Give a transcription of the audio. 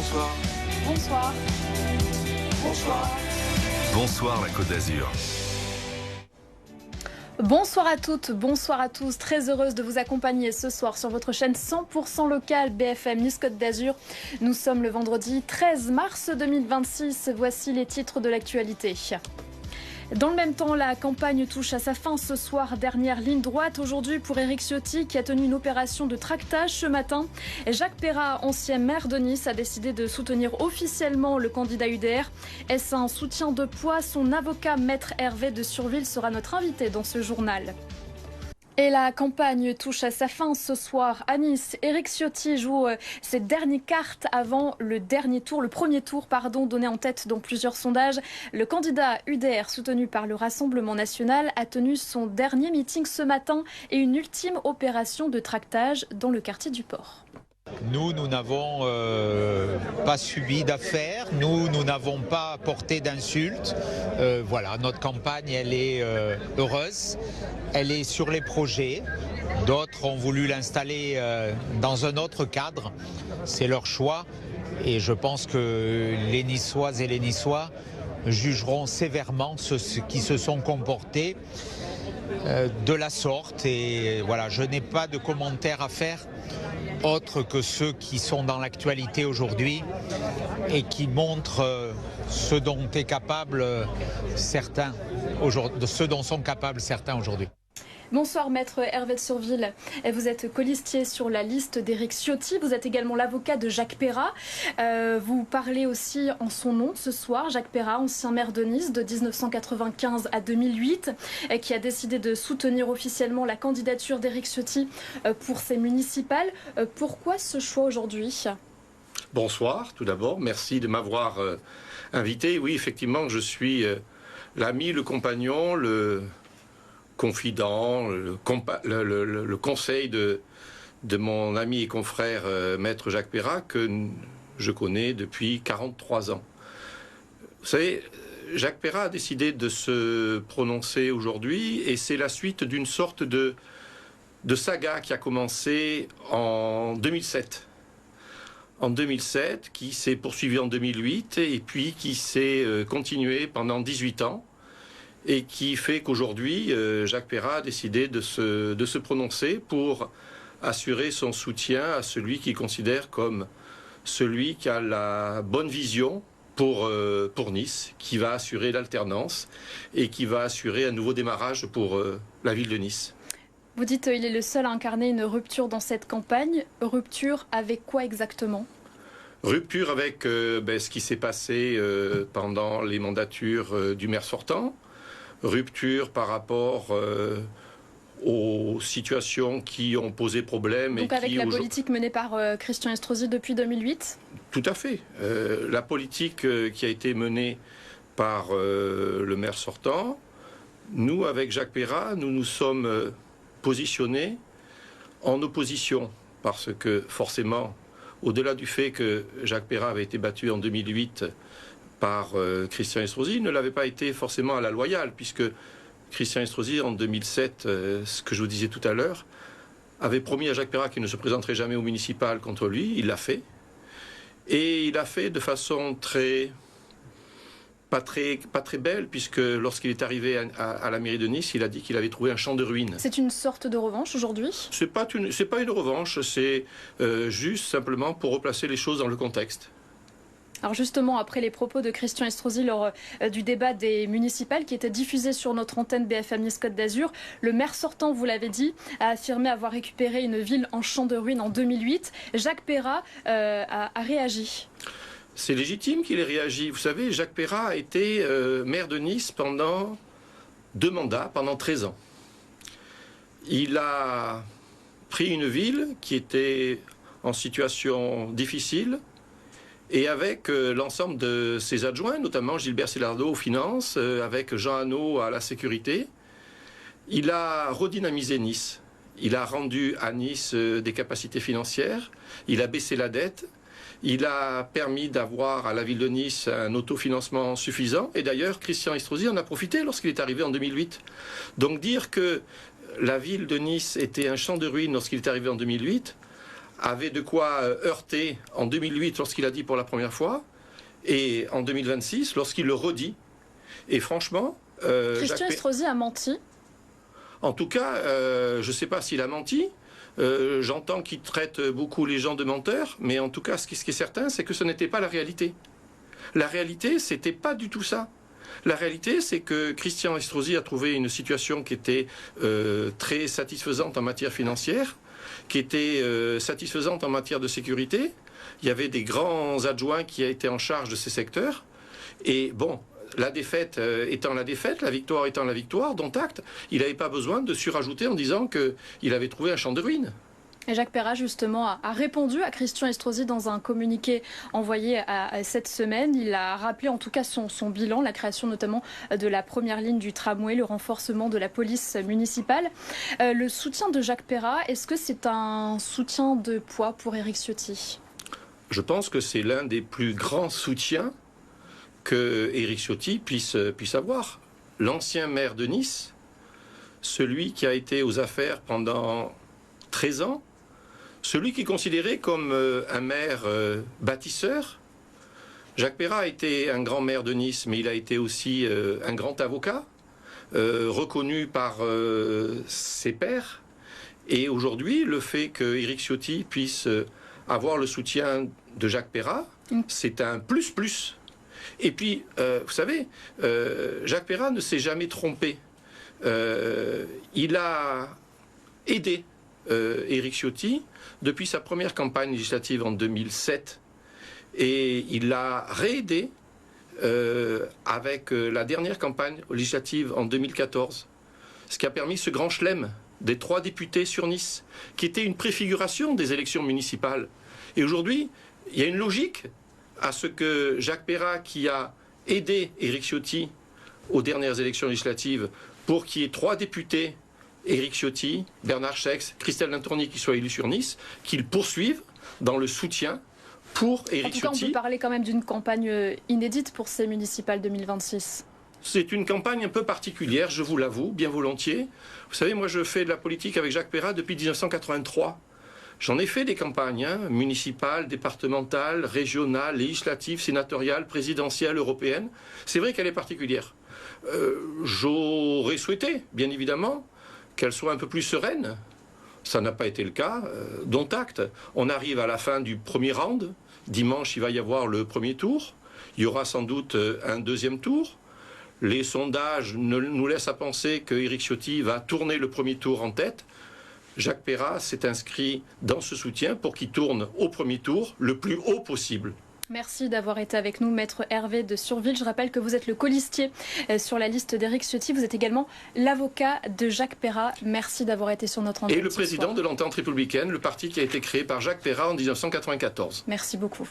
Bonsoir. Bonsoir. Bonsoir. Bonsoir la Côte d'Azur. Bonsoir à toutes, bonsoir à tous. Très heureuse de vous accompagner ce soir sur votre chaîne 100% locale BFM Nice Côte d'Azur. Nous sommes le vendredi 13 mars 2026. Voici les titres de l'actualité. Dans le même temps, la campagne touche à sa fin ce soir. Dernière ligne droite aujourd'hui pour Éric Ciotti qui a tenu une opération de tractage ce matin. Jacques Perrat, ancien maire de Nice, a décidé de soutenir officiellement le candidat UDR. Est-ce un soutien de poids? Son avocat, maître Hervé de Surville, sera notre invité dans ce journal. Et la campagne touche à sa fin ce soir à Nice. Éric Ciotti joue ses dernières cartes avant le premier tour, donné en tête dans plusieurs sondages. Le candidat UDR, soutenu par le Rassemblement national, a tenu son dernier meeting ce matin et une ultime opération de tractage dans le quartier du Port. Nous n'avons pas subi d'affaires, nous n'avons pas porté d'insultes. Voilà, notre campagne, elle est heureuse, elle est sur les projets. D'autres ont voulu l'installer dans un autre cadre, c'est leur choix. Et je pense que les Niçoises et les Niçois jugeront sévèrement ceux qui se sont comportés de la sorte. Et voilà, je n'ai pas de commentaires à faire autres que ceux qui sont dans l'actualité aujourd'hui et qui montrent ce dont est capable certains aujourd'hui, de ce dont sont capables certains aujourd'hui. Bonsoir maître Hervé de Surville, vous êtes colistier sur la liste d'Éric Ciotti, vous êtes également l'avocat de Jacques Perrat. Vous parlez aussi en son nom ce soir, Jacques Perrat, ancien maire de Nice de 1995 à 2008, qui a décidé de soutenir officiellement la candidature d'Éric Ciotti pour ces municipales. Pourquoi ce choix aujourd'hui ? Bonsoir, tout d'abord, merci de m'avoir invité. Oui, effectivement, je suis l'ami, le compagnon, le confident, le conseil de mon ami et confrère maître Jacques Perrat que je connais depuis 43 ans. Vous savez, Jacques Perrat a décidé de se prononcer aujourd'hui et c'est la suite d'une sorte de saga qui a commencé en 2007. En 2007, qui s'est poursuivie en 2008 et puis qui s'est continuée pendant 18 ans. Et qui fait qu'aujourd'hui, Jacques Perrat a décidé de se prononcer pour assurer son soutien à celui qu'il considère comme celui qui a la bonne vision pour Nice, qui va assurer l'alternance et qui va assurer un nouveau démarrage pour la ville de Nice. Vous dites qu'il est le seul à incarner une rupture dans cette campagne. Rupture avec quoi exactement ? Rupture avec ce qui s'est passé pendant les mandatures du maire sortant. Rupture par rapport aux situations qui ont posé problème. Donc et avec qui, la politique menée par Christian Estrosi depuis 2008 ? Tout à fait. La politique qui a été menée par le maire sortant, nous, avec Jacques Perrat, nous nous sommes positionnés en opposition. Parce que forcément, au-delà du fait que Jacques Perrat avait été battu en 2008 par Christian Estrosi, ne l'avait pas été forcément à la loyale, puisque Christian Estrosi, en 2007, ce que je vous disais tout à l'heure, avait promis à Jacques Perrat qu'il ne se présenterait jamais au municipal contre lui. Il l'a fait. Et il l'a fait de façon pas très belle, puisque lorsqu'il est arrivé à la mairie de Nice, il a dit qu'il avait trouvé un champ de ruines. C'est une sorte de revanche aujourd'hui ? C'est pas une revanche, c'est juste simplement pour replacer les choses dans le contexte. Alors justement, après les propos de Christian Estrosi lors du débat des municipales qui était diffusé sur notre antenne BFM Nice Côte d'Azur, le maire sortant, vous l'avez dit, a affirmé avoir récupéré une ville en champ de ruines en 2008. Jacques Perrat a réagi. C'est légitime qu'il ait réagi. Vous savez, Jacques Perrat a été maire de Nice pendant 2 mandats, pendant 13 ans. Il a pris une ville qui était en situation difficile, et avec l'ensemble de ses adjoints, notamment Gilbert Célardo aux finances, avec Jean Hannot à la sécurité, il a redynamisé Nice. Il a rendu à Nice des capacités financières, il a baissé la dette, il a permis d'avoir à la ville de Nice un autofinancement suffisant. Et d'ailleurs, Christian Estrosi en a profité lorsqu'il est arrivé en 2008. Donc dire que la ville de Nice était un champ de ruines lorsqu'il est arrivé en 2008, avait de quoi heurter en 2008 lorsqu'il a dit pour la première fois, et en 2026 lorsqu'il le redit. Et franchement... Christian Estrosi a menti. En tout cas, je ne sais pas s'il a menti. J'entends qu'il traite beaucoup les gens de menteurs, mais en tout cas, ce qui est certain, c'est que ce n'était pas la réalité. La réalité, c'était pas du tout ça. La réalité, c'est que Christian Estrosi a trouvé une situation qui était très satisfaisante en matière financière, qui était satisfaisante en matière de sécurité. Il y avait des grands adjoints qui étaient en charge de ces secteurs. Et bon, la défaite étant la défaite, la victoire étant la victoire, dont acte, il n'avait pas besoin de surajouter en disant qu'il avait trouvé un champ de ruines. Et Jacques Perrat, justement, a répondu à Christian Estrosi dans un communiqué envoyé cette semaine. Il a rappelé en tout cas son bilan, la création notamment de la première ligne du tramway, le renforcement de la police municipale. Le soutien de Jacques Perrat, est-ce que c'est un soutien de poids pour Éric Ciotti ? Je pense que c'est l'un des plus grands soutiens que Éric Ciotti puisse avoir. L'ancien maire de Nice, celui qui a été aux affaires pendant 13 ans, celui qui est considéré comme un maire bâtisseur. Jacques Perrat a été un grand maire de Nice, mais il a été aussi un grand avocat, reconnu par ses pairs. Et aujourd'hui, le fait que Éric Ciotti puisse avoir le soutien de Jacques Perrat, c'est un plus. Et puis, vous savez, Jacques Perrat ne s'est jamais trompé. Il a aidé Éric Ciotti depuis sa première campagne législative en 2007. Et il l'a réaidé avec la dernière campagne législative en 2014. Ce qui a permis ce grand chelem des 3 députés sur Nice, qui était une préfiguration des élections municipales. Et aujourd'hui, il y a une logique à ce que Jacques Perrat, qui a aidé Éric Ciotti aux dernières élections législatives pour qu'il y ait 3 députés, Éric Ciotti, Bernard Schex, Christelle Lantourny, qui soient élus sur Nice, qu'ils poursuivent dans le soutien pour Éric Ciotti. En tout cas, on peut parler quand même d'une campagne inédite pour ces municipales 2026. C'est une campagne un peu particulière, je vous l'avoue, bien volontiers. Vous savez, moi je fais de la politique avec Jacques Perrat depuis 1983. J'en ai fait des campagnes, municipales, départementales, régionales, législatives, sénatoriales, présidentielles, européennes. C'est vrai qu'elle est particulière. J'aurais souhaité, bien évidemment, qu'elle soit un peu plus sereine. Ça n'a pas été le cas, dont acte. On arrive à la fin du premier round. Dimanche, il va y avoir le premier tour. Il y aura sans doute un deuxième tour. Les sondages nous laissent à penser que Éric Ciotti va tourner le premier tour en tête. Jacques Perrat s'est inscrit dans ce soutien pour qu'il tourne au premier tour le plus haut possible. Merci d'avoir été avec nous, Maître Hervé de Surville. Je rappelle que vous êtes le colistier sur la liste d'Éric Ciotti. Vous êtes également l'avocat de Jacques Perrat. Merci d'avoir été sur notre antenne. Et le président de l'Entente républicaine, le parti qui a été créé par Jacques Perrat en 1994. Merci beaucoup.